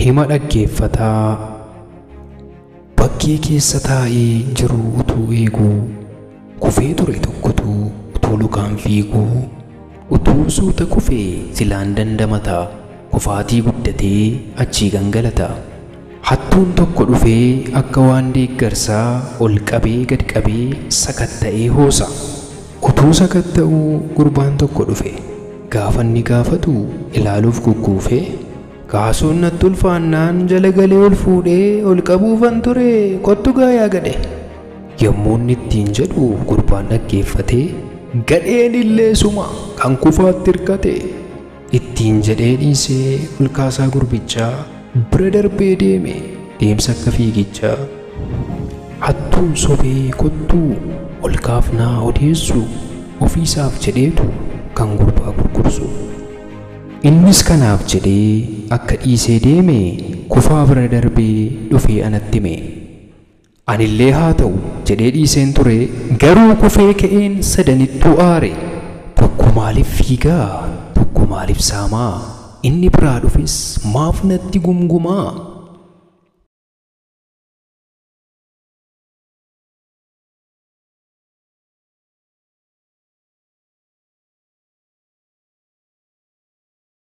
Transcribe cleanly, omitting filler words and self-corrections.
Hima dhaggeeffataa bakkee keessa taa'ee jiru utuu eeguu kufee ture tokkotu utuu lukaan fiiguu utuu suuta kufee silaan dandamata kufaatii guddatee achii gangalata. Hattuun tokko dhufee akka waan deeggarsaa ol qabee gad qabee sakatta'ee hoosa. Utuu sakatta'uu gurbaan tokko dhufe gaafa inni gaafatu ilaaluuf gugguufee kaasuun natti ulfaannaan jala galee ol fuudhee ol qabuufan ture kottu gaayaa gadhe. Yommuu inni ittiin jedhu gurbaan dhaggeeffatee gadheen illee suma kan kufaatti hirkate ittiin jedhee dhiisee ol kaasaa gurbichaa bira darbee deeme deemsa akka fiigichaa. Hattuun sobee kottuu ol kaafnaa odeessu ofiisaaf jedheetu kan gurbaa gurgursu. Innis kanaaf jedhee akka dhiisee deeme kufaa bira darbee dhufee anatti hime. Anillee haa ta'u jedhee dhiiseen ture garuu kufee ka'een sadanittuu aare. Tokko maaliif fiigaa tokko maaliif saamaa inni biraa dhufes maaf natti gumgumaa.